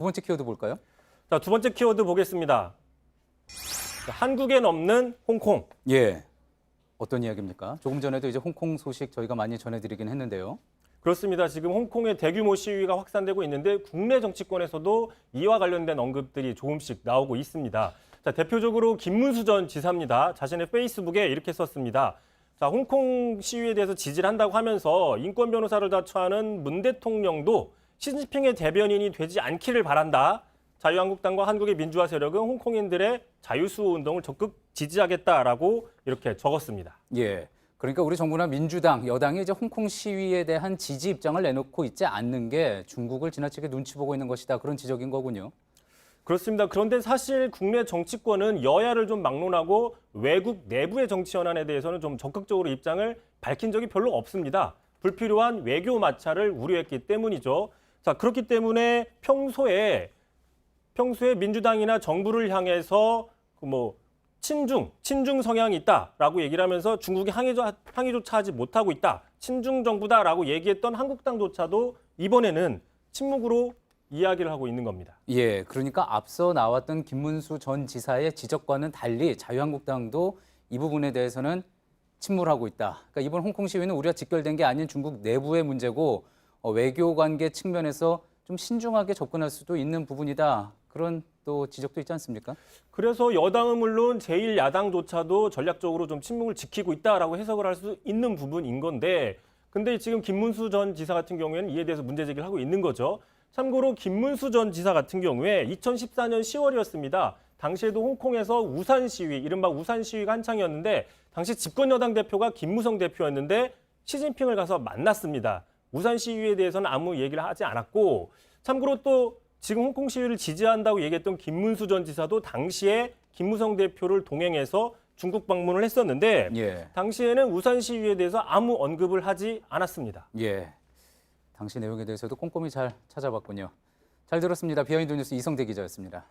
두 번째 키워드 볼까요? 자, 두 번째 키워드 보겠습니다. 한국엔 없는 홍콩. 예. 어떤 이야기입니까? 조금 전에도 이제 홍콩 소식 저희가 많이 전해드리긴 했는데요. 그렇습니다. 지금 홍콩의 대규모 시위가 확산되고 있는데 국내 정치권에서도 이와 관련된 언급들이 조금씩 나오고 있습니다. 자, 대표적으로 김문수 전 지사입니다. 자신의 페이스북에 이렇게 썼습니다. 자, 홍콩 시위에 대해서 지지를 한다고 하면서 인권 변호사를 자처하는 문 대통령도 시진핑의 대변인이 되지 않기를 바란다. 자유한국당과 한국의 민주화 세력은 홍콩인들의 자유수호 운동을 적극 지지하겠다라고 이렇게 적었습니다. 예. 그러니까 우리 정부나 민주당, 여당이 이제 홍콩 시위에 대한 지지 입장을 내놓고 있지 않는 게 중국을 지나치게 눈치 보고 있는 것이다. 그런 지적인 거군요. 그렇습니다. 그런데 사실 국내 정치권은 여야를 좀 막론하고 외국 내부의 정치 현안에 대해서는 좀 적극적으로 입장을 밝힌 적이 별로 없습니다. 불필요한 외교 마찰을 우려했기 때문이죠. 자, 그렇기 때문에 평소에 민주당이나 정부를 향해서 친중 성향이 있다라고 얘기를 하면서 중국이 항의조차 하지 못하고 있다. 친중 정부다라고 얘기했던 한국당조차도 이번에는 침묵으로 이야기를 하고 있는 겁니다. 예, 그러니까 앞서 나왔던 김문수 전 지사의 지적과는 달리 자유한국당도 이 부분에 대해서는 침몰하고 있다. 그러니까 이번 홍콩 시위는 우리가 직결된 게 아닌 중국 내부의 문제고 외교 관계 측면에서 좀 신중하게 접근할 수도 있는 부분이다. 그런 또 지적도 있지 않습니까? 그래서 여당은 물론 제1야당조차도 전략적으로 좀 침묵을 지키고 있다라고 해석을 할 수 있는 부분인 건데, 근데 지금 김문수 전 지사 같은 경우에는 이에 대해서 문제 제기를 하고 있는 거죠. 참고로 김문수 전 지사 같은 경우에 2014년 10월이었습니다. 당시에도 홍콩에서 우산 시위, 이른바 우산 시위가 한창이었는데 당시 집권 여당 대표가 김무성 대표였는데 시진핑을 가서 만났습니다. 우산 시위에 대해서는 아무 얘기를 하지 않았고, 참고로 또 지금 홍콩 시위를 지지한다고 얘기했던 김문수 전 지사도 당시에 김무성 대표를 동행해서 중국 방문을 했었는데 예. 당시에는 우산 시위에 대해서 아무 언급을 하지 않았습니다. 예. 당시 내용에 대해서도 꼼꼼히 잘 찾아봤군요. 잘 들었습니다. 비하인드 뉴스 이성대 기자였습니다.